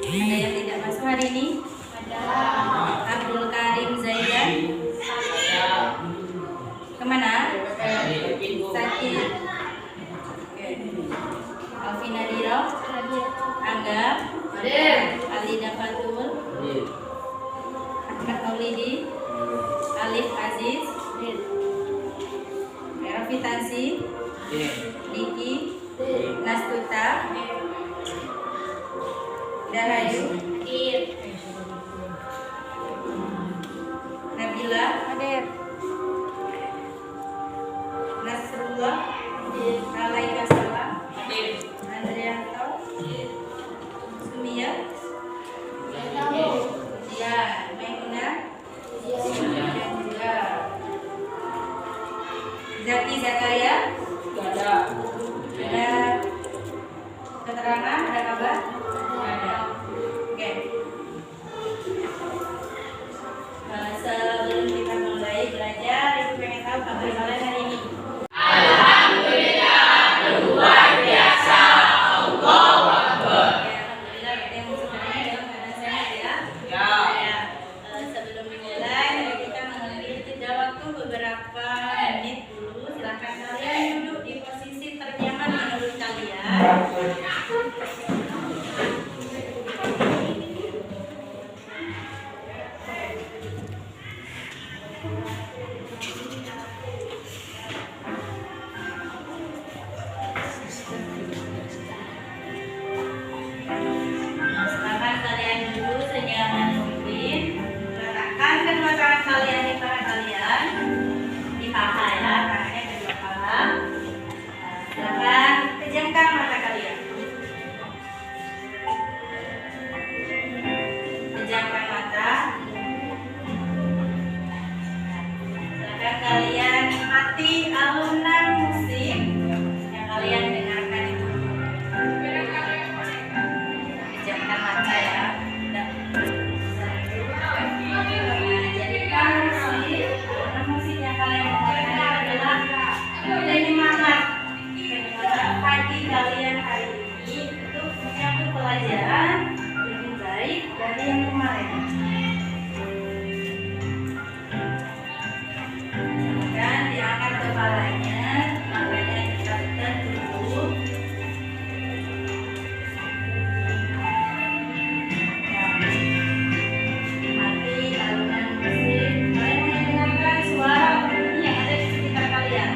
Ada yang tidak masuk hari ini? Ada. Abdul Karim Zaidan. Kemana? Sakit. Alvina Diro. Angga. Alida Fatul. Ahmad Maulidi. Alif Aziz. Rafitansi. Diki. Nastuta. Darayu. Nabila. Nasrullah. Alaika Salam. Andrianto. Sumia. Ya, Maimuna. Ya. Zaki Zakaria. Ada keterangan, ada kabar? Ada. Oke. Sebelum kita mulai belajar, Ibu pengen tahu kabar kalian hari ini. Alhamdulillah, luar biasa. Allahu Akbar. Alhamdulillah, kita yang sebenarnya dalam keadaan sehat ya. Ya. Sebelum dimulai, mari kita mengambil jeda waktu beberapa menit dulu. Silakan kalian duduk di posisi ternyaman menurut kalian. Silakan kalian duduk senyaman mungkin. Letakkan kedua tangan kalian di paha kalian, di paha ya, tangannya kedua paha. Silakan pejamkan mata kalian. Pejamkan mata. Silakan kalian nikmati alunan musik yang kalian dengarkan itu. Pejamkan mata ya. Jadikan musik yang kalian dengarkan adalah penyemangat pagi kalian hari ini untuk menyambut pelajaran lebih baik dari yang kemarin. Silakan diangkat kepalanya, makanya kita dulu. Mati alunan musik. Kalian mendengarkan suara bunyi yang ada di sekitar kalian.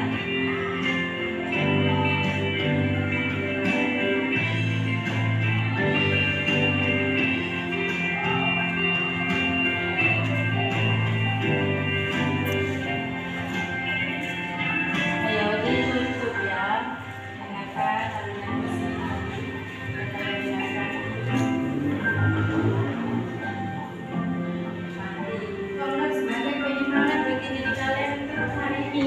Ayo ditutup ya. Dengarkan alunan musik. Kalian dengarkan. Semangat penyemangat bagi diri kalian untuk hari ini.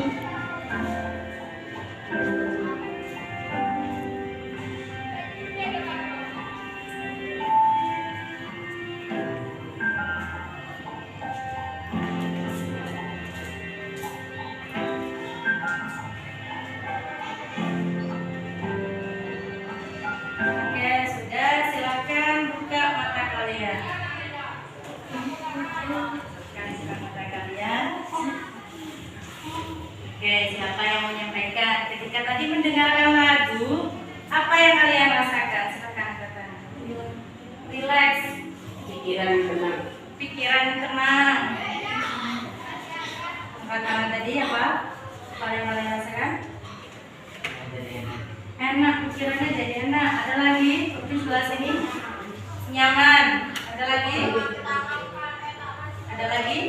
Oke, sudah, silakan buka mata kalian. Buka mata kalian. Oke, siapa yang mau menyampaikan? Ketika tadi mendengarkan lagu, apa yang kalian rasakan? Silakan katakan. Relax. Pikiran tenang. Pikiran tenang. Kata tadi apa? Apa yang kalian rasakan? Enak, pikirannya jadi enak. Ada lagi? Di sebelah sini. Nyaman. Ada lagi? Ada lagi?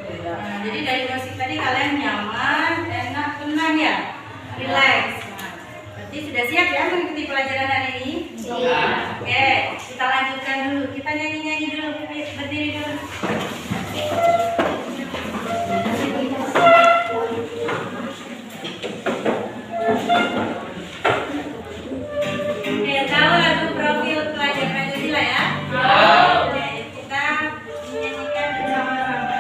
Nah, jadi dari musik tadi kalian nyaman, enak, tenang ya? Relax. Nah, berarti sudah siap ya mengikuti pelajaran hari ini? Iya. Oke, kita lanjutkan dulu. Kita nyanyi-nyanyi dulu, berdiri dulu. Oke, tahu lagu profil pelajar Pancasila ya? Oke, kita menyanyikan bersama-sama.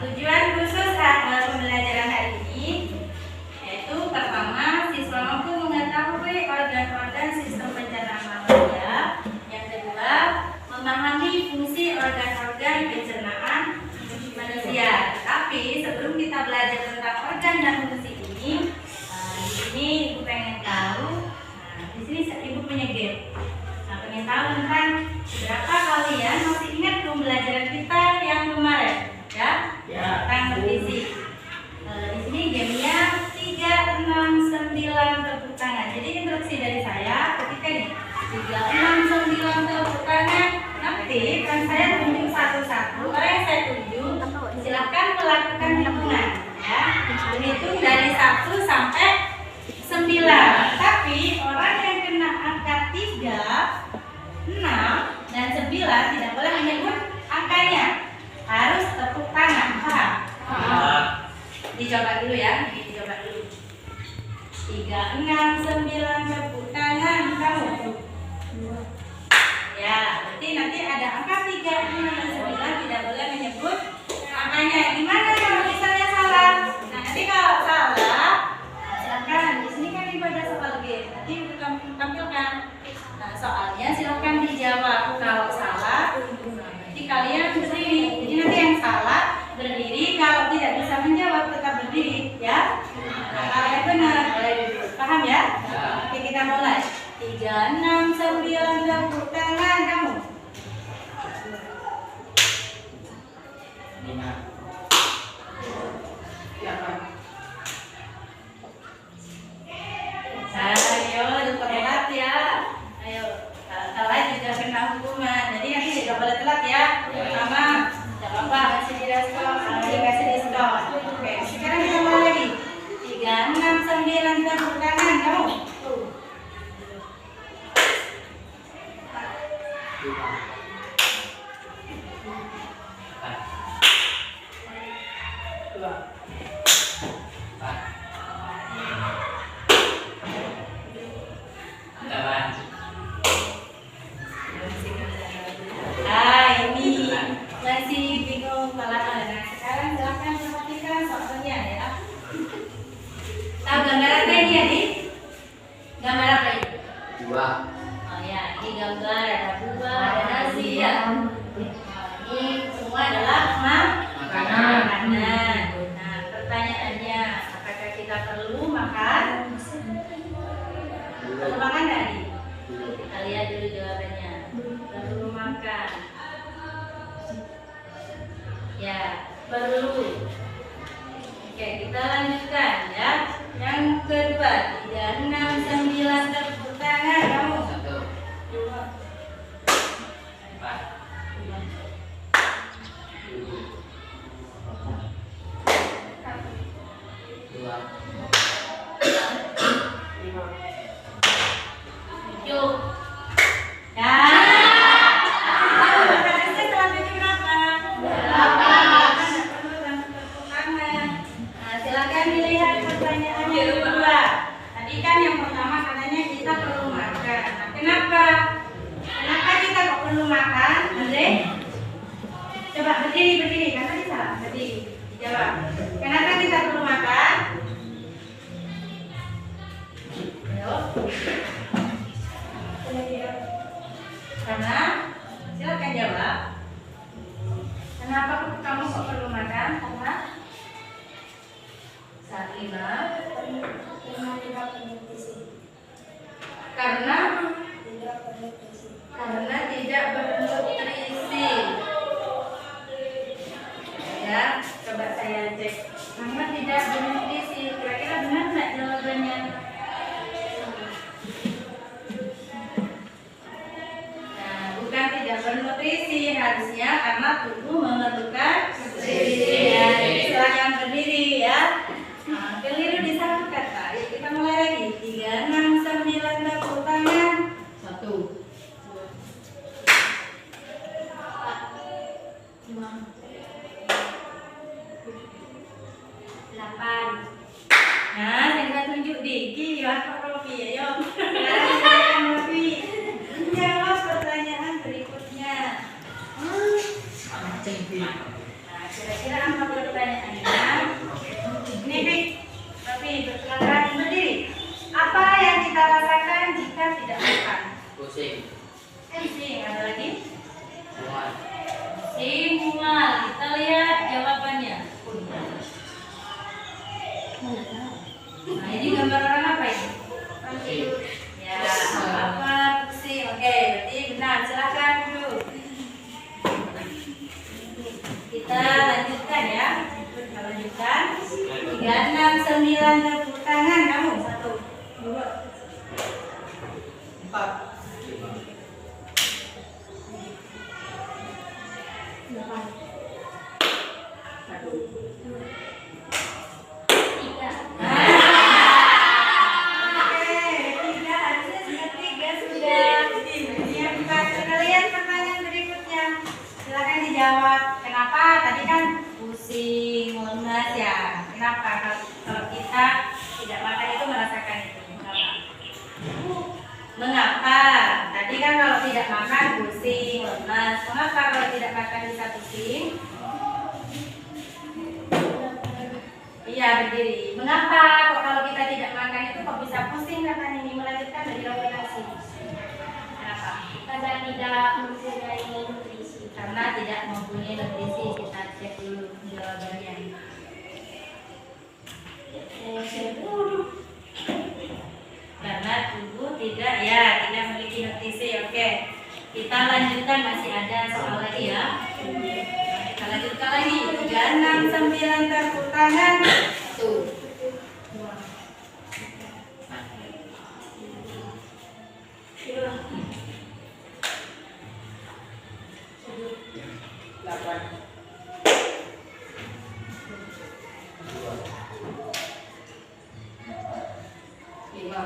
Tujuan khusus pembelajaran hari ini yaitu pertama, siswa mampu mengetahui organ-organ sistem pencernaan manusia. Yang kedua, memahami fungsi organ-organ pencernaan manusia. Tapi sebelum kita belajar tentang organ dan fungsi ini, di sini ibu pengen tahu. Di sini ibu punya game. Pengen tahu tentang berapa kalian masih ingat pembelajaran kita yang kemarin, ya? Tentang nutrisi. Di sini gamenya 3, 6, 9 tepuk tangan. Jadi instruksi dari saya ketika nih 3, 6, 9 tepuk tangan. Nanti kan saya tunjuk satu-satu. Orang yang saya tunjuk silahkan melakukan hitungan, ya. Hitung dari 1 sampai 9. Tapi orang yang kena angka 3, 6, dan 9 tidak boleh menyebut angkanya. Harus tepuk tangan, paham? Dicoba dulu ya, dicoba dulu. 3, 6, 9 tepuk tangan kamu. Ya, berarti nanti ada angka 3, 6, dan 9 tidak boleh menyebut angkanya. Gimana kalau misalnya salah? Nah, nanti kalau salah, silakan. Di sini kan ibu ada soal game. Nanti ibu tampilkan. Nah, soalnya silakan dijawab. Kalau salah, nanti kalian berdiri. Jadi nanti yang salah berdiri, kalau tidak bisa menjawab tetap berdiri, ya. Nah, kalau yang benar boleh duduk. Paham ya? Oke, kita mulai. 3, 6, 9 tepuk tangan kamu. Ayo, telat ya. Ayo, telat juga kena hukuman. Jadi nanti tidak boleh telat ya. Pertama, tidak apa-apa, kasih di respon, kasih di stop. Oke, sekarang kita mulai lagi. 3, 6, 9 tepuk tangan kamu. Ini masih bingung kalau sekarang silakan perhatikan soalnya ya. Tahu gambar apa ini ya, Di? Gambar apa ini? Dua. Oh ya, ini gambar ada buah, ada nasi ya. Ini semua adalah makanan. Nah, pertanyaannya, apakah kita perlu makan? Perlu makan nggak, Di? Kita lihat dulu jawabannya. Perlu makan. Ya, perlu. Oke, kita lanjutkan ya. Yang kedua, 3, 6, 9 tepuk tangan kamu. 2, 4, 2, 7. Ya. Silakan dilihat pertanyaan yang kedua. Tadi kan yang pertama katanya kita perlu makan. Nah, kenapa? Kenapa kita kok perlu makan? Andre? Coba berdiri, kan tadi salah. Berdiri. Dijawab. Kenapa kita perlu makan? Ayo. Karena silakan jawab. Kenapa kamu kok perlu makan? Karena saat 5 karena tidak bernutrisi. Ya, coba saya cek. Karena tidak bernutrisi. Kira-kira benar nggak jawabannya? Nah, bukan tidak bernutrisi, harusnya karena tubuh memerlukan nutrisi. Ya, silakan berdiri ya. Nah, keliru di satu kata. Yuk kita mulai lagi. 3, 6, 9 tepuk tangan. 1, 8. Nah, saya tunjuk Diki, Pak Rofi, ayo. Silakan Rofi. Jawab pertanyaan berikutnya. Nah, kira-kira apa pertanyaannya? Ini Pik, tapi berkelakaran berdiri. Apa yang kita rasakan jika tidak makan? Pusing. Pusing. Ada lagi? Mual. Mual. Kita lihat jawabannya. Nah, ini gambar orang apa ini? Pusing. Ya, apa pusing? Oke, berarti benar. Silakan dulu. Kita lanjutkan ya. Kita lanjutkan. 3, 6, 9 tepuk tangan kamu. 1, 2, 4, 5. Dijawab. Kenapa? Tadi kan pusing, lemas ya. Kenapa? Kalau kita tidak makan itu merasakan itu. Mengapa? Tadi kan kalau tidak makan pusing, lemas. Mengapa kalau tidak makan bisa pusing? Iya, berdiri. Mengapa kok kalau kita tidak makan itu kok bisa pusing katanya ini? Melanjutkan dari dokumentasi. Kenapa? Karena tidak mempunyai nutrisi. Karena tidak mempunyai nutrisi. Kita cek dulu jawabannya. Karena tubuh tidak memiliki nutrisi. Oke, kita lanjutkan, masih ada soal lagi ya. Kita lanjutkan lagi. 3, 6, 9 tepuk tangan. 1, 2, 5.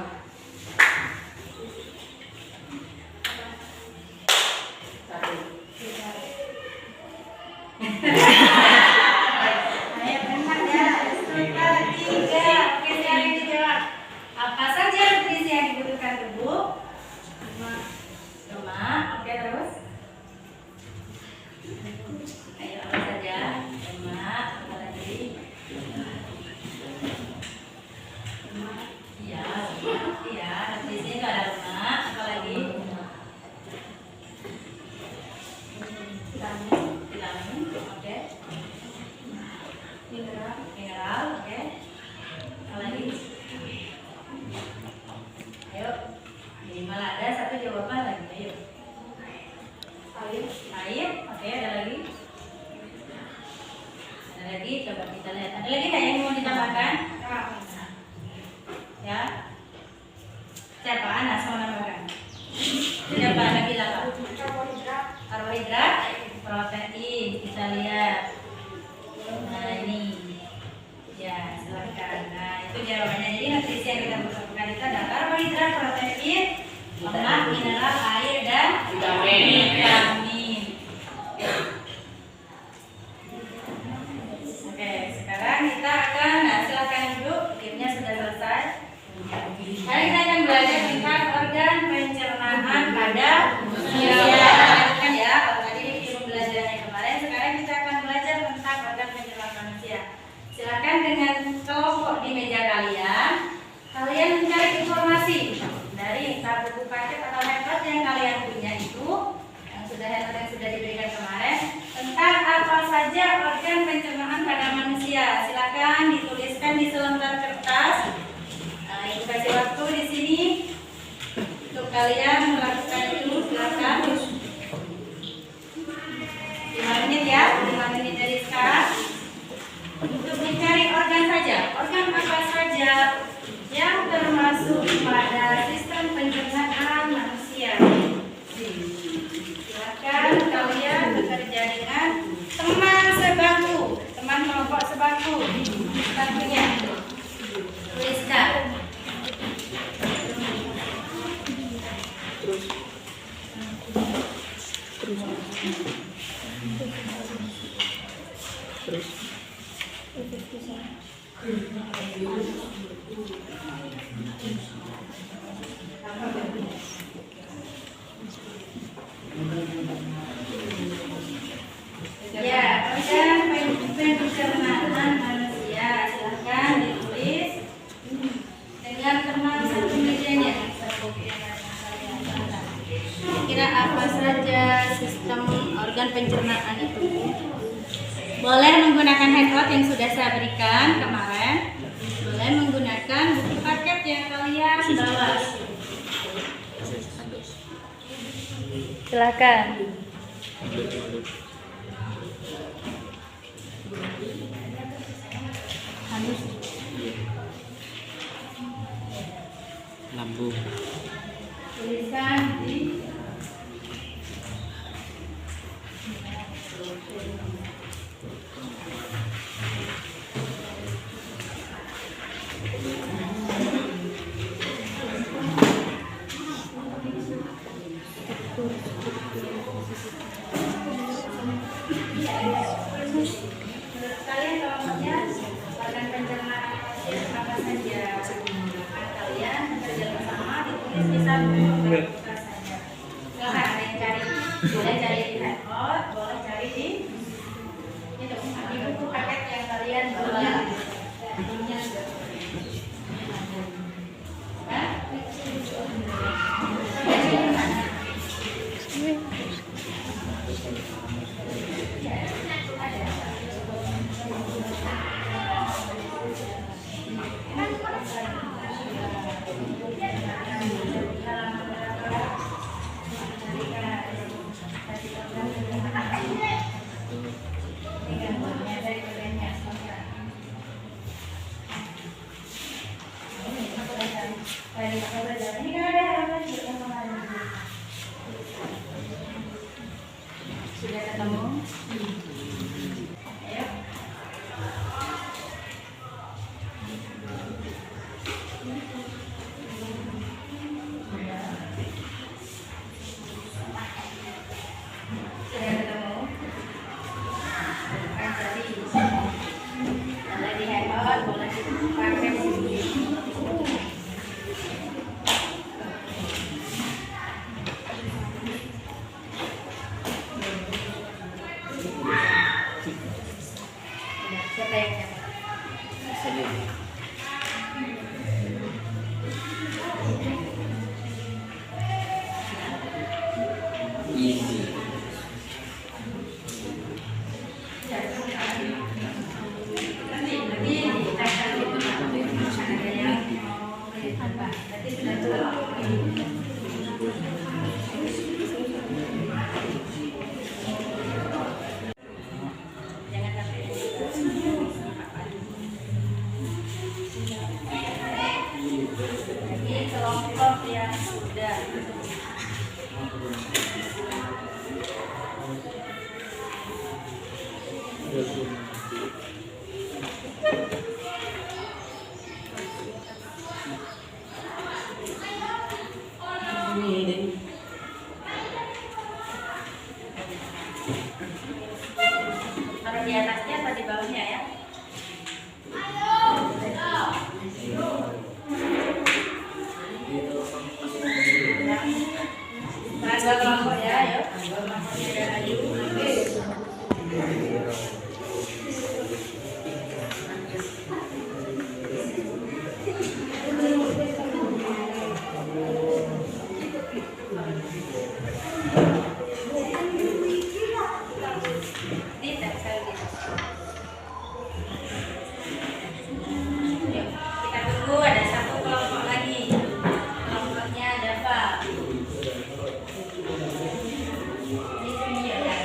Ayo benar ya. 3. Oke, silakan dijawab. Apa saja nutrisi yang dibutuhkan tubuh? Lemak. Oke, terus. Ayo, apa saja? Lemak. Apa lagi? Iya, nutrisi itu ada lemak. Apa lagi? Vitamin. Oke. Mineral. Oke. Apa lagi? Ayo. Minimal ada satu jawaban lagi. Ayo. Air. Oke, ada lagi? Ada lagi? Coba kita lihat. Ada lagi nggak yang mau ditambahkan? Ya. Siapa? Anas mau nambahkan? Siapa? Nabila Pak? Karbohidrat, protein. Kita lihat. Nah, ini. Ya, silakan. Nah, itu jawabannya. Jadi nutrisi yang kita butuhkan itu ada karbohidrat, protein, lemak, mineral, air, dan vitamin. Oke, sekarang kita akan, silakan duduk. Gamenya sudah selesai. Hari kita akan belajar tentang organ pencernaan pada manusia. Kan ya, kalau tadi di pembelajarannya kemarin, sekarang kita akan belajar tentang organ pencernaan manusia. Silakan dengan kelompok di meja kalian, kalian mencari informasi dari buku paket atau handphone yang kalian punya itu, yang sudah diberikan kemarin, tentang apa saja organ pencernaan pada manusia. Silakan dituliskan di selembar kertas. Nah, ibu kasih waktu di sini untuk kalian melakukan itu. Silakan. 5 menit ya, 5 menit dari sekarang. Untuk mencari organ saja, organ apa saja yang termasuk pada sistem pencernaan manusia. Silakan kalian bekerja dengan teman sebangku, teman kelompok sebangku. Sebangkunya tuliskan. Ya, organ pencernaan itu. Boleh menggunakan handout yang sudah saya berikan kemarin. Boleh menggunakan buku paket yang kalian bawa. Silakan. Lambung. Tuliskan di kalian kelompoknya organ pencernaan apa saja kalian bekerja bersama ditulis di saku buka saja. Silahkan ada yang cari, boleh cari di handphone, boleh cari di buku paket yang kalian bawa. Sudah ketemu? Ayo. Sudah ketemu? Boleh di handphone, boleh dipakai sendiri. Siapa yang nyaman? Easy. Nanti ditanya itu ada yang mau bertambah. Nanti sudah tahu. Jangan sampai ini kelompok yang sudah taruh di atasnya atau di bawahnya ya? Nah, dua kelompok ya, ayo. Dua kelompoknya dan Ayu. Kita tunggu ada satu kelompok lagi. Kelompoknya Dava. Di sini ya, ya.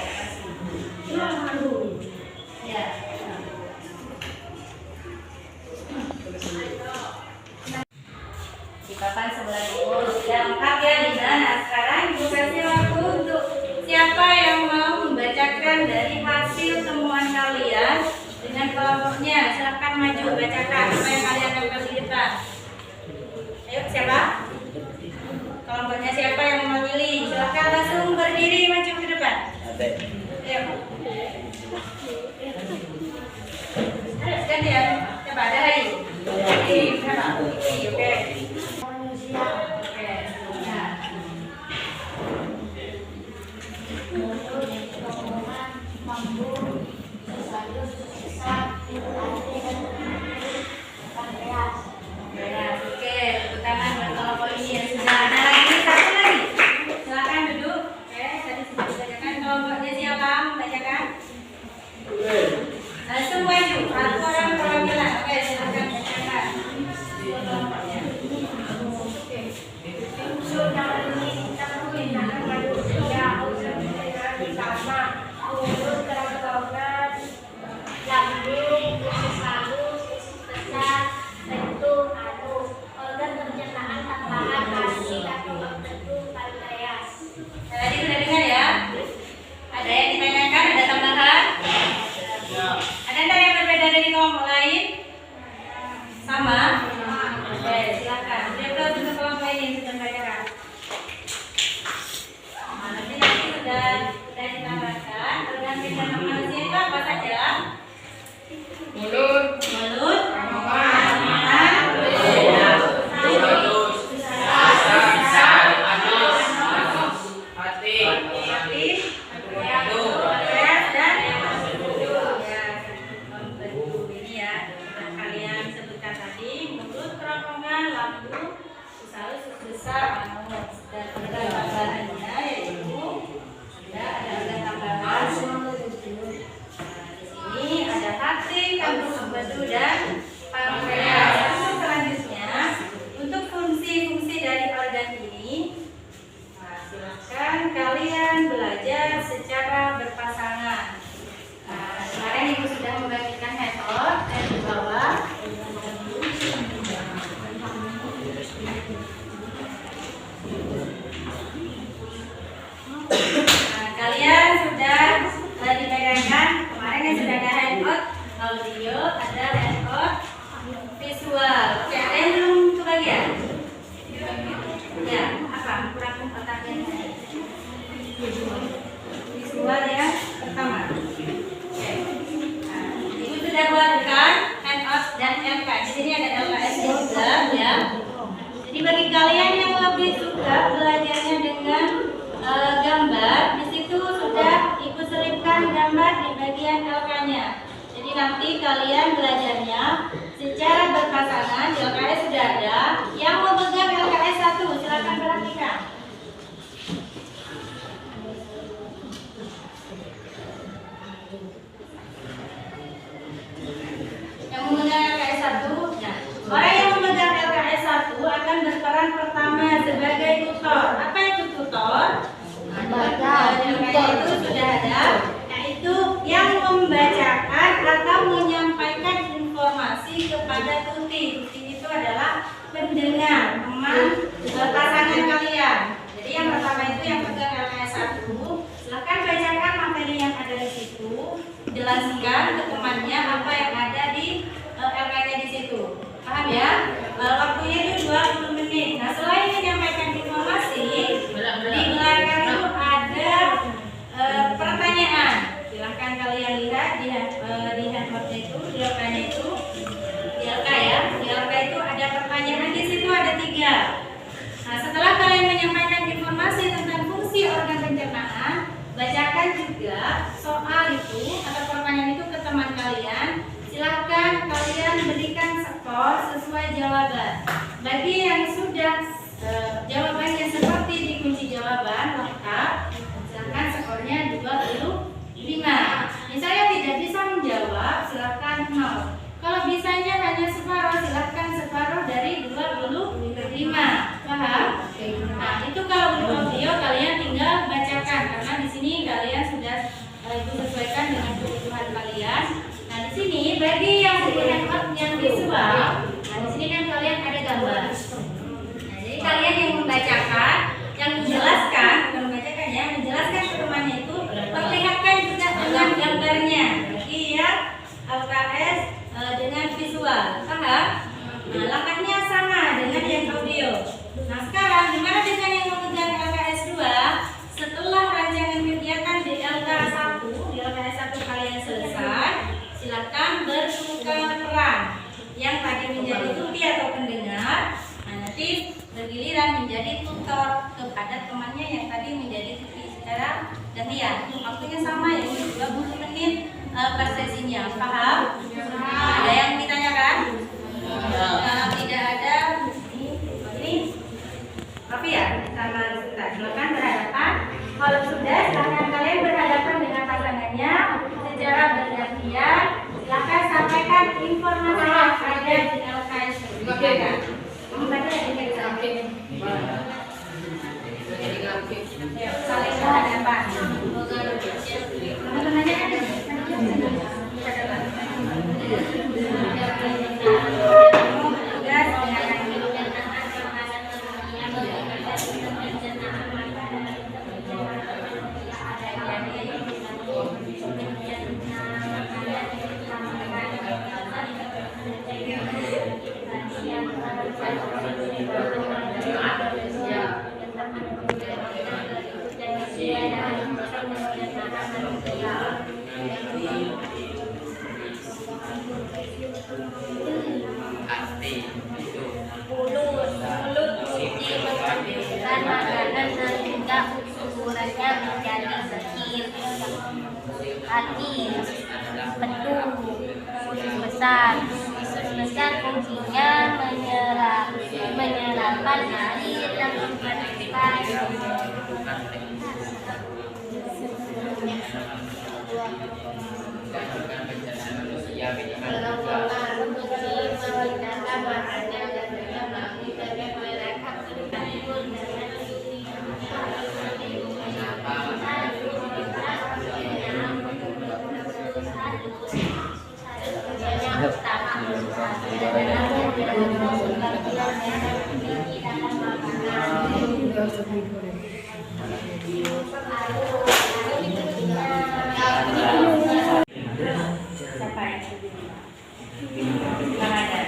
Di papan sebelah ibu sudah lengkap ya di sana. Sekarang ibu kasih waktu untuk siapa yang mau membacakan dari hasil temuan kalian dengan kelompoknya. Silahkan maju bacakan apa yang kalian dapat lihat. Ayo siapa? Kelompoknya siapa yang mau memilih? Silahkan langsung berdiri maju ke depan. Ayo. Ayo gantian. Coba ada lagi. Ini berapa? Ini oke. Oke. Nah. Oke, tepuk tangan buat kelompok ini yang sudah ada lagi. Satu lagi. Silakan duduk. Oke, tadi sudah dibacakan kelompoknya siapa? dari kelompok lain? Sama? Oke, silakan. Siapa untuk kelompok ini sudah tanyakan? Nanti sudah ditambahkan. Organ pencernaan manusia itu apa saja? Mulut, dan pankreas. Selanjutnya untuk fungsi-fungsi dari organ ini, silakan kalian belajar secara berpasangan. Kemarin ibu sudah membagikan metode dan di bawah kalian sudah dipegangkan. Kemarin yang sudah ada handout audio, ada handout visual. Oke, ada yang belum kebagian? Ya, apa? Kurang otaknya. Visual yang pertama. Oke. Ibu sudah buatkan handout dan LK. Di sini ada LKS juga, ya. Jadi bagi kalian yang lebih suka belajarnya dengan gambar, di situ sudah ibu selipkan gambar di bagian LK-nya. Jadi nanti kalian belajarnya secara berpasangan. Di LKS sudah ada. Yang mau pegang LKS 1 silakan perhatikan. Yang memegang LKS 1, nah, orang yang memegang LKS 1 akan berperan pertama sebagai tutor. Apa itu tutor? Itu sudah ada, yaitu yang membacakan atau menyampaikan informasi kepada tuti. Tuti itu adalah pendengar, teman pasangan kalian. Jadi yang pertama itu yang pegang LKS 1, silakan bacakan materi yang ada di situ, jelaskan ke temannya apa yang ada di LK-nya di situ. Paham ya? Waktunya itu 20 menit. Nah, selain menyampaikan informasi, di belakang itu ada pertanyaan. Silahkan kalian lihat di handphone itu, di LK-nya itu, di LK ya, di LK itu ada pertanyaan, di situ ada 3. Nah, setelah kalian menyampaikan informasi tentang fungsi organ pencernaan, bacakan juga soal itu atau pertanyaan itu ke teman kalian. Silahkan kalian berikan skor sesuai jawaban. Bagi yang sudah jawabannya seperti di kunci jawaban lengkap, silahkan skornya 25. Misalnya tidak bisa menjawab, silahkan 0. Kalau bisanya hanya separuh, silahkan separuh dari 25. Paham? Nah, itu kalau untuk audio kalian tinggal bacakan, karena di sini kalian sudah disesuaikan dengan kebutuhan kalian. Nah, di sini bagi yang handphone yang visual, nah di sini kan kalian ada gambar. Nah, jadi kalian yang membacakan, yang menjelaskan, bukan membacakan ya, menjelaskan ke temannya itu, perlihatkan juga dengan gambarnya. Bagi yang LKS dengan visual, paham? Nah, langkahnya sama dengan yang audio. Nah, sekarang gimana dengan yang memegang LKS 2? Setelah rancangan kegiatan di LKS 1 kalian selesai, silakan bertukar peran. Yang tadi menjadi tuti atau pendengar, nah nanti bergiliran menjadi tutor kepada temannya yang tadi menjadi tuti secara gantian. Waktunya sama ya, 20 menit per sesinya. Paham? Ada yang ditanyakan? Tidak ada. Ini Tapi ya, sama sebentar. Silakan berhadapan. Kalau sudah, silakan kalian berhadapan dengan pasangannya secara bergantian. Silakan sampaikan informasi yang ada di LKS. Silakan. Membaca dengan samping. Saling berhadapan. Teman-temannya ada. Besar fungsinya menyerapkan air dan mempercepat Siapa yang Bang ada?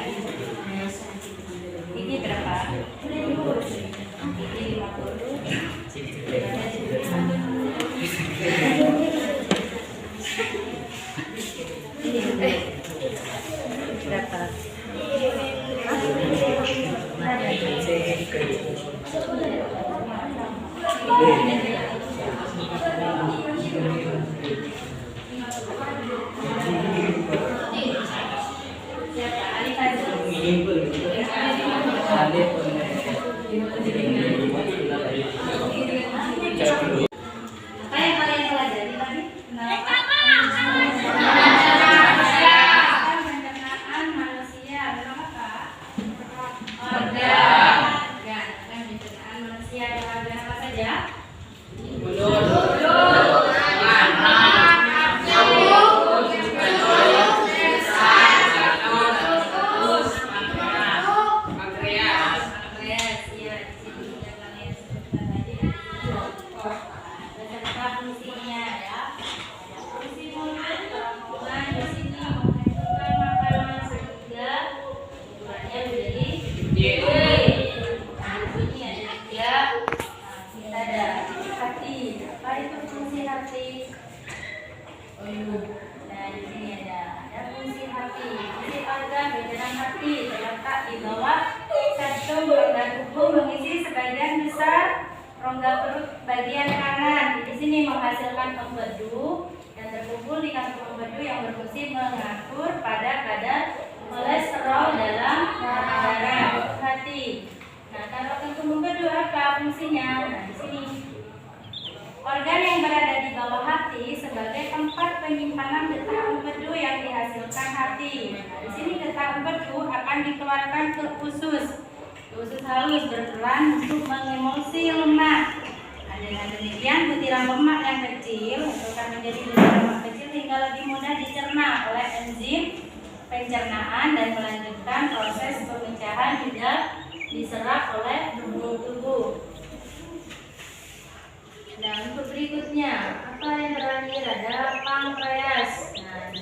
Ini berapa? Ini 50. Berapa? Apa yang kalian pelajari tadi? Pencernaan manusia berapa Kak? Organ. Pencernaan manusia ada organ apa saja? Nah, di sini ada fungsi hati. Fungsi organ bagian hati terletak di bawah satu rongga tubuh mengisi sebagian besar rongga perut bagian kanan. Di sini menghasilkan empedu dan terkumpul di kantung empedu yang berfungsi mengatur pada kadar kolesterol dalam darah hati. Nah, kalau kantung empedu apa fungsinya? Nah, di sini organ yang berada di bawah hati sebagai tempat penyimpanan getah empedu yang dihasilkan hati. Nah, di sini getah empedu akan dikeluarkan ke usus. Usus halus berperan untuk mengemulsi lemak. Dengan demikian butiran lemak yang kecil akan menjadi butiran lemak kecil hingga lebih mudah dicerna oleh enzim pencernaan dan melanjutkan proses pemecahan hingga diserap oleh tubuh. Nah, untuk berikutnya, apa yang terakhir adalah pankreas. Nah,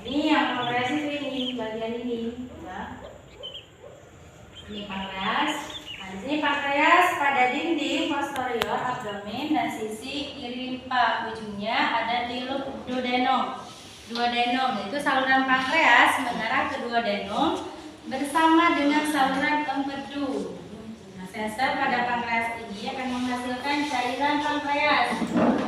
ini yang pankreas itu ini, bagian ini, ya. Ini pankreas. Nah, di sini pankreas pada dinding posterior abdomen dan sisi limpa. Ujungnya ada di duodenum. Duodenum itu saluran pankreas mengarah ke duodenum bersama dengan saluran empedu. Sensor pada pankreas ini akan menghasilkan cairan pankreas.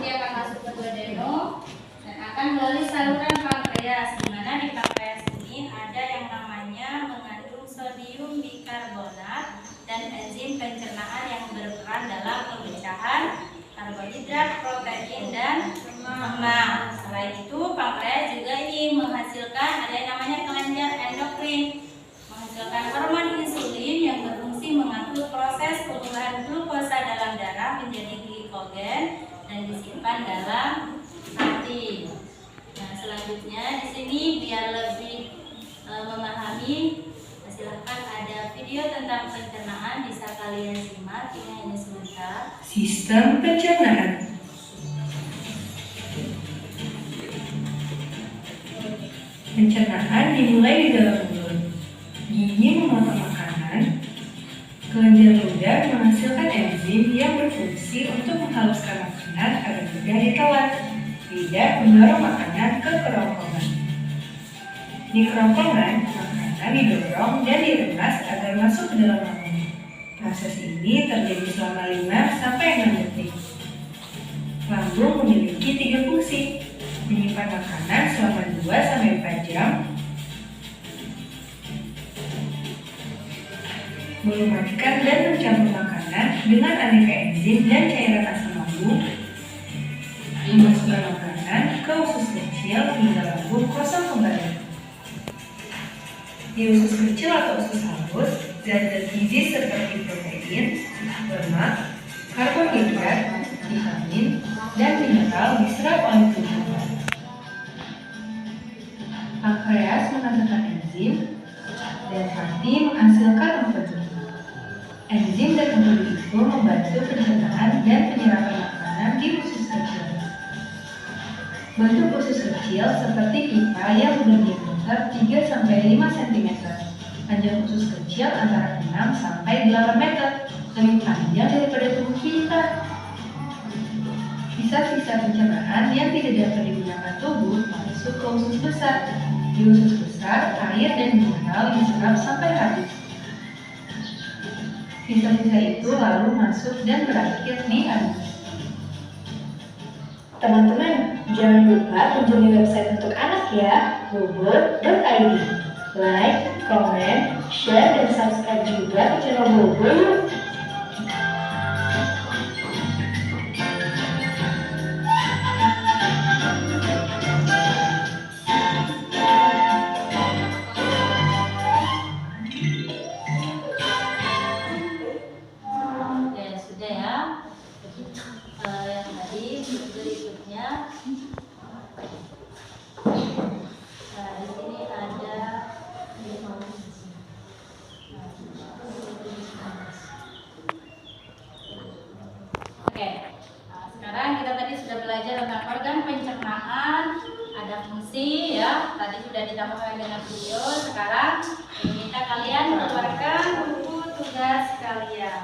Dia akan masuk ke duodenum dan akan melalui saluran pankreas. Di mana di pankreas ini ada yang namanya mengandung sodium bikarbonat dan enzim pencernaan yang berperan dalam pemecahan karbohidrat, protein, dan lemak. Selain itu, pankreas juga ini menghasilkan ada yang namanya kelenjar endokrin, menghasilkan hormon insulin yang berfungsi mengatur proses pengumpulan glukosa dalam darah menjadi glikogen dan disimpan dalam hati. Nah, selanjutnya di sini biar lebih memahami, silahkan ada video tentang pencernaan bisa kalian simak. Ini hanya sebentar. Sistem pencernaan. Pencernaan dimulai di dalam mulut. Gigi memotong makanan. Kelenjar ludah menghasilkan enzim yang berfungsi untuk menghaluskan makanan agar mudah ditelan. Lidah mendorong makanan ke kerongkongan. Di kerongkongan, makanan didorong dan diremas agar masuk ke dalam lambung. Proses ini terjadi selama 5-6 detik. Lambung memiliki 3 fungsi: menyimpan makanan selama 2-4 jam, melumatkan dan mencampur makanan dengan aneka enzim dan cairan asam lambung, memasukkan makanan ke usus kecil hingga lambung kosong kembali. Di usus kecil atau usus halus, zat-zat gizi seperti protein, lemak, karbohidrat, vitamin, dan mineral diserap oleh tubuh. Pankreas menghasilkan enzim dan hati menghasilkan empedu. Enzim dan empedu itu membantu pencernaan dan penyerapan makanan di usus kecil. Bentuk usus kecil seperti pipa yang berdiameter 3-5 cm. Panjang usus kecil antara 6-8 meter, lebih panjang daripada tubuh kita. Sisa-sisa pencernaan yang tidak dapat digunakan tubuh masuk ke usus besar. Di usus besar, air dan mineral diserap sampai habis. Sisa-sisa itu lalu masuk dan berakhir di anus. Teman-teman, jangan lupa kunjungi website untuk anak ya, bobo.id. Like, comment, share, dan subscribe juga ke channel Bobo yuk. Ya sudah ya. Yang tadi berikutnya. Nah, di sini ada Oke. Nah, sekarang kita tadi sudah belajar tentang organ pencernaan, ada fungsi ya. Tadi sudah ditambahkan dengan video. Sekarang minta kalian mengeluarkan buku tugas kalian.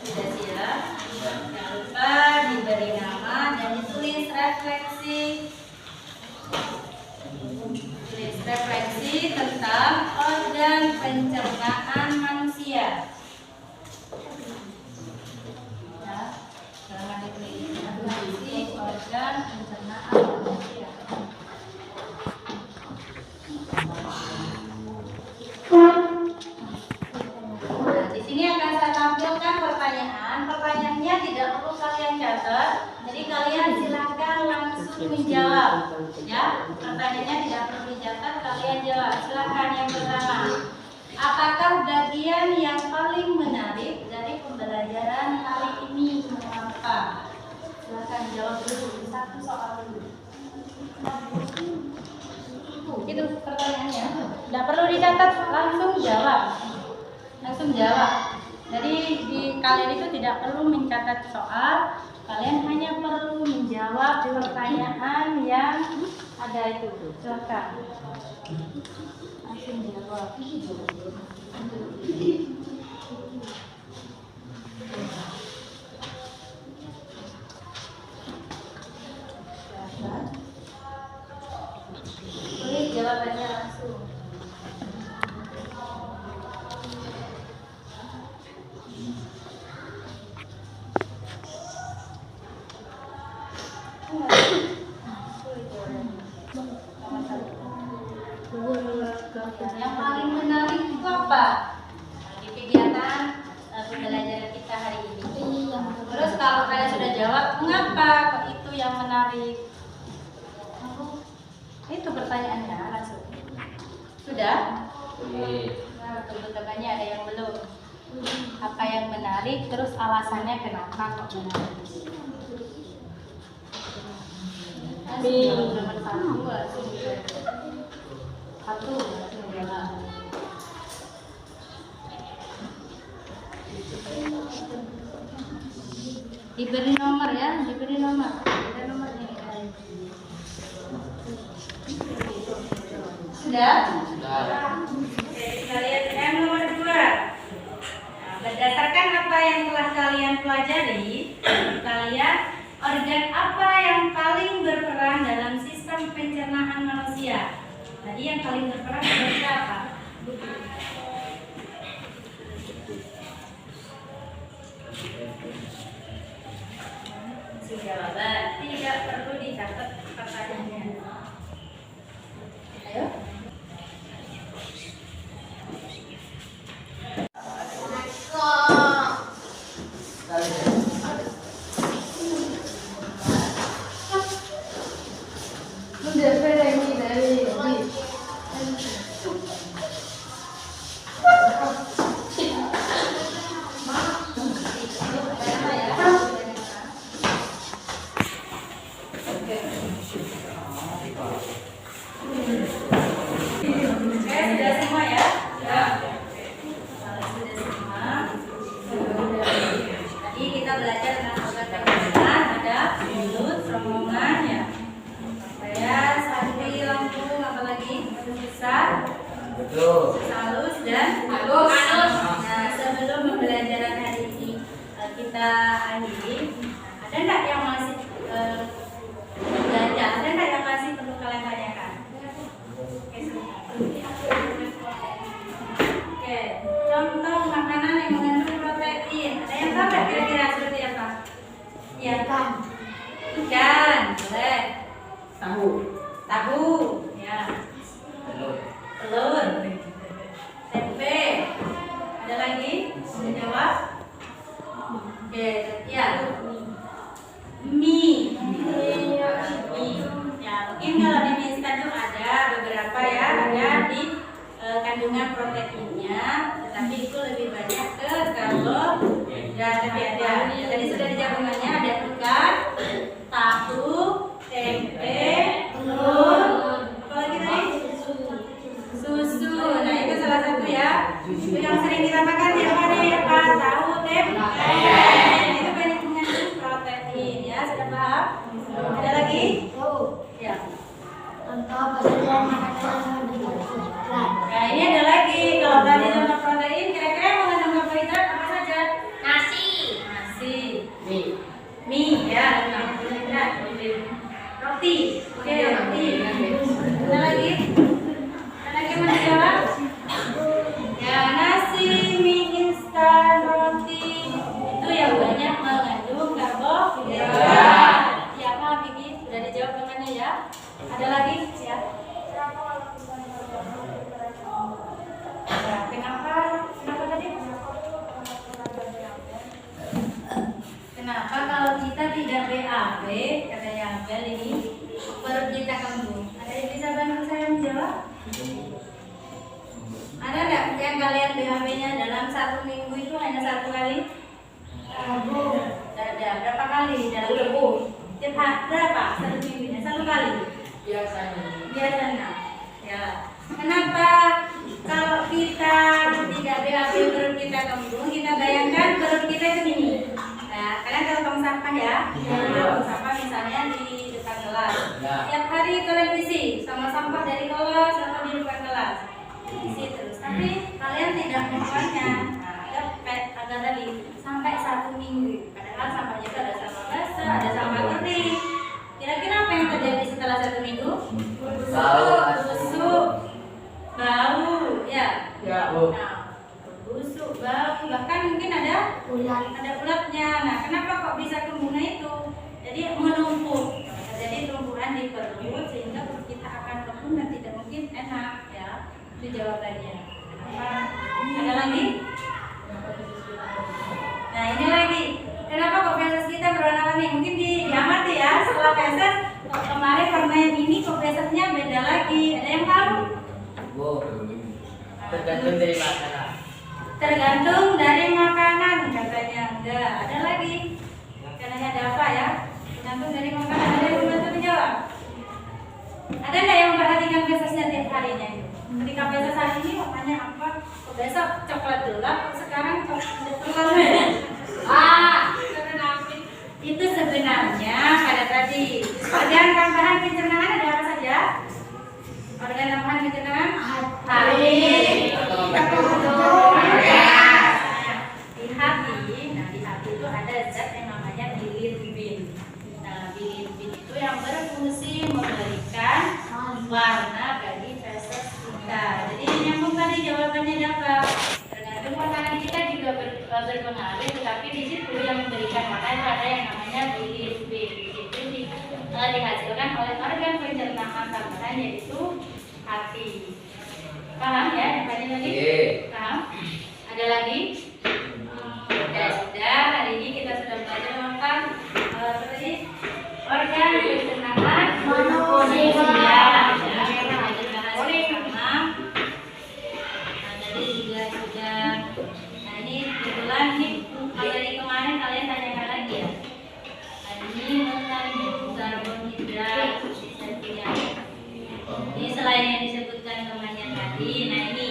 Sudah siap? Jangan lupa diberi nama dan ditulis refleksi. Tulis refleksi tentang organ pencernaan manusia. Ya, jangan ditulis refleksi organ pencernaan manusia. Nah, di sini akan saya tampilkan pertanyaan. Pertanyaannya tidak perlu kalian catat, jadi kalian silakan langsung menjawab. Ya, pertanyaannya tidak perlu dicatat, kalian jawab. Silakan yang pertama. Apakah bagian yang paling menarik dari pembelajaran kali ini? Mengapa? Silakan jawab dulu. Satu soal dulu. Itu pertanyaannya. Tidak perlu dicatat, langsung jawab. Langsung jawab. Jadi di kalian itu tidak perlu mencatat soal, kalian hanya perlu menjawab pertanyaan yang ada itu. Silakan. Langsung jawab. Tulis jawabannya langsung. Yang paling menarik itu apa? Di kegiatan pembelajaran kita hari ini. Terus kalau kalian sudah jawab, mengapa kok itu yang menarik? Itu pertanyaannya langsung. Sudah? Nah, tebak-tebakannya ada yang belum. Apa yang menarik? Terus alasannya kenapa kok menarik? Nomor satu. Diberi nomor ya, diberi nomor. Ada nomornya. Sudah? Jadi kalian yang nomor 2. Nah, berdasarkan apa yang telah kalian pelajari, kalian organ apa yang paling berperan dalam sistem pencernaan manusia? Tadi yang paling berperan seperti apa? halus dan halus. Nah, sebelum pembelajaran hari ini kita akhiri, ada nggak yang masih belajar? Ada nggak yang masih perlu kalian tanyakan? Oke, contoh makanan yang mengandung protein. Ada yang tahu nggak kira-kira seperti apa? Ya, ikan, boleh. Tahu, ya. Telur, tempe. Ada lagi? Bisa jawab? Oke, ya. Mie. Ya, mungkin kalau di mie instan itu ada beberapa ya, ada di kandungan proteinnya, tetapi itu lebih banyak ke karbohidrat. Tapi ada, ya, tadi sudah dijabarkannya, ada ikan, tahu, tempe, telur, apa lagi tadi? Susu. Nah, itu salah satu ya. Itu yang sering kita makan tiap hari ya Pak, tahu, tempe. Itu banyak mengandung protein ya, sudah paham? Ada lagi? Ya. Nah, ini ada lagi. Kalau tadi contoh protein, kira-kira yang mengandung karbohidrat apa saja? Nasi. Mie ya, karbohidrat. Roti. Oke, roti. Ada lagi? Ada lagi yang mau jawab? Ya, nasi, mie instan, roti. Itu yang banyak mengandung karbohidrat. Ya, paham Vicky? Sudah dijawab pertanyaannya ya? Ada lagi? Ya. Kenapa tadi? Kenapa kalau kita tidak BAB, katanya Abel ini, perut kita kembung? Ada yang bisa bantu saya menjawab? Ada nggak yang kalian BAB-nya dalam 1 minggu itu hanya 1 kali? Tidak ada. Berapa kali dalam minggu? Tiap hari berapa? 1 minggunya 1 kali? Biasanya. Ya. Kenapa kalau kita tidak BAB perut kita kembung, kita bayangkan perut kita itu gini. Nah, kalian tahu tong sampah ya? Tong sampah misalnya di depan kelas. Tiap hari kalian isi sama sampah dari kelas atau di depan kelas. Isi terus. Tapi kalian tidak membuangnya. Nah, ada tadi sampai 1 minggu. Padahal sampahnya itu ada sampah basah, ada sampah kering. Kira-kira apa yang terjadi setelah 1 minggu? Busuk, bau, ya. Nah, busuk, bau, bahkan mungkin ada ulatnya. Nah, kenapa kok bisa kembungnya itu? Jadi menumpuk. Jadi tumpuan di perut sehingga perut kita akan kembung dan tidak mungkin enak ya. Itu jawabannya. Kenapa? Ada lagi? Nah, ini lagi. Kenapa kok feses kita berwarna-warni? Mungkin diamati ya. Setelah feses kemarin warna yang ini kok fesesnya beda lagi. Ada yang tahu? Tergantung dari makanan. Tergantung dari makanan katanya. Enggak. Ada lagi. Katanya ada apa ya? Tergantung dari makanan. Ada yang membantu menjawab? Ada nggak yang memperhatikan fesesnya tiap harinya itu? Ketika feses hari ini warnanya apa? Besok coklat gelap. Sekarang coklat terang. Itu sebenarnya pada tadi organ tambahan pencernaan ada apa saja? Organ tambahan pencernaan hati, di hati. Nah, di hati itu ada zat yang namanya bilirubin. Nah, bilirubin itu yang berfungsi memberikan warna bagi feses kita. Jadi nyambung tadi jawabannya dapat. Tergantung makanan kita juga berpengaruh, tetapi di situ yang memberikan warna itu ada yang namanya bilirubin. Itu dihasilkan oleh organ pencernaan tambahan yaitu hati. Paham ya? Tanya lagi? Paham? Ada lagi? Ya sudah, hari ini kita sudah belajar tentang tadi organ pencernaan manusia. Dari kemarin kalian tanyakan lagi ya. Ini mengandung karbohidrat. Ini selain yang disebutkan temannya tadi, nah ini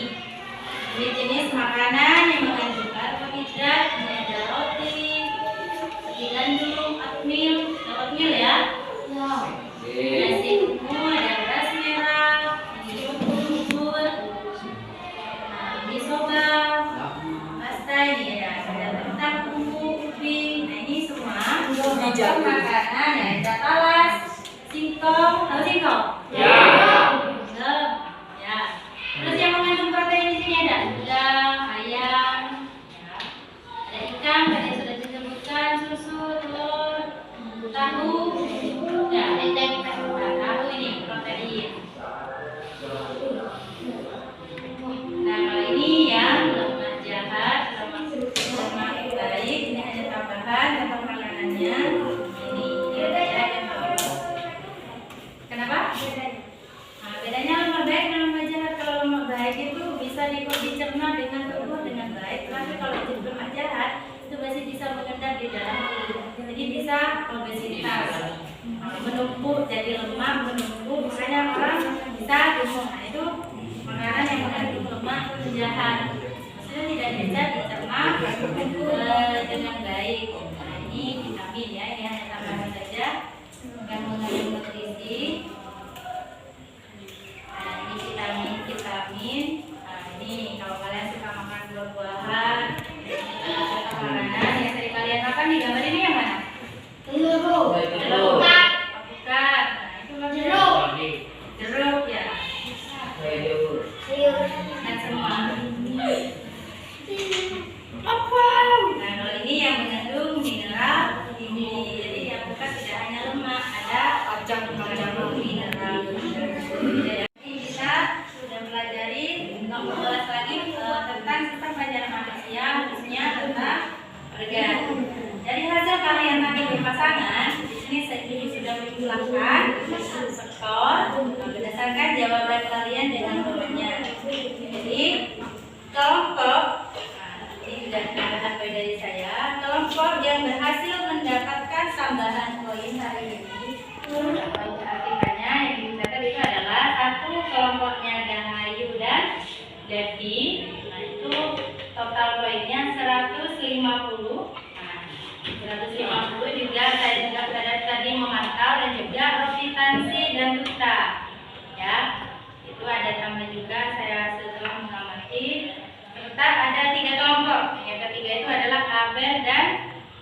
jenis makanan yang mengandung karbohidrat. Ini ada roti, roti gandum, oatmeal ya. Nasi ungu, ada beras merah, ini bubur. Nah, soba, pasta ini ada kentang, bumbu, ubi. Nah ini semua untuk makanan ya. Ada talas, singkong, tahu singkong? Ya. Ya. Terus yang mengandung protein di sini ada udang, ayam, ya. Ada ikan, tadi sudah disebutkan, susu, telur, tahu. Ya, tahu ini protein. Nah, kalau ini ya lemak jahat, lemak baik, ini ada tambahan atau makanannya. Ini ya. Kenapa? Nah, bedanya lemak baik dan lemak jahat. Kalau lemak baik itu bisa dicerna dengan tubuh dengan baik, tapi kalau lemak jahat itu masih bisa mengendap di dalam tubuh. Jadi bisa obesitas, menumpuk jadi lemak, menumpuk. Misalnya orang bisa gemuk. Nah, itu makanan yang mengandung lemak jahat, maksudnya tidak bisa dicerna dengan baik. Nah, ini vitamin ya, ini hanya tambahan saja yang mengandung nutrisi. Nah, ini vitamin. Nah, ini kalau kalian suka makan buah-buahan, makanan yang sering kalian makan di gambar ini yang mana? Jeruk. Bukan. Nah, itu maksudnya jeruk ya. Dan semua. Nah, kalau ini yang mengandung mineral ini, jadi yang bukan tidak hanya lemak, ada mengandung mineral. Jadi kita sudah pelajari mengulas lagi tentang sistem pelajaran manusia, khususnya tentang organ. Dari hasil kalian tadi berpasangan, di sini saya sudah menjelaskan skor berdasarkan jawaban kalian dengan jawabannya. Jadi kelompok, ini sudah tambahan poin dari saya. Kelompok yang berhasil mendapatkan tambahan poin hari ini, artinya yang dimintakan itu adalah satu kelompoknya Dahayu dan Devi. Nah itu total poinnya 150. 150 juga saya juga tadi memantau, dan juga Rofitansi dan Duta ya, itu ada tambah juga saya setelah mengamati. Serta ada 3 kelompok, yang ketiga itu adalah Abel dan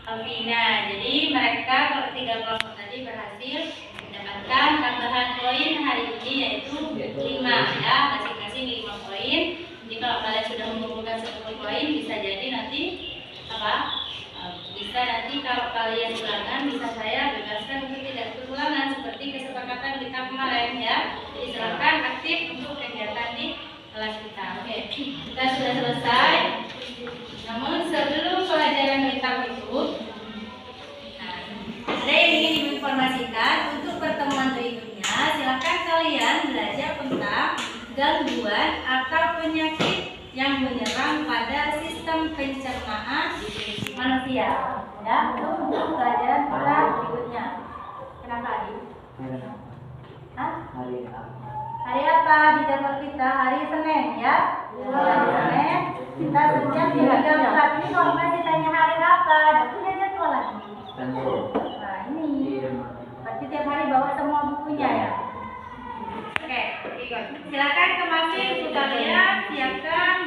Alvina. Jadi mereka kalau 3 kelompok tadi berhasil mendapatkan tambahan poin hari ini yaitu 5 ya, masing-masing 5 poin. Jadi kalau kalian sudah mengumpulkan 10 poin, bisa jadi nanti bisa nanti kalau kalian ulangan bisa saya bebaskan untuk tidak berulangan seperti kesepakatan kita kemarin ya. Jadi silakan aktif untuk kegiatan di kelas kita. Oke, kita sudah selesai. Namun sebelum pelajaran kita tutup, ada yang ingin diinformasikan untuk pertemuan berikutnya. Silakan kalian belajar tentang gangguan atau penyakit yang menyerang pada sistem pencernaan manusia ya, untuk pelajaran kita berikutnya. Kenapa Adi? Hari apa di jadwal kita? Hari Senin ya? Hari Senin kita sejak jam 3. Ini kalau masih tanya hari apa, ada punya jadwal lagi. Nah ini berarti tiap hari bawa semua bukunya ya. Oke, ikut. Silakan kemasin kalian siapkan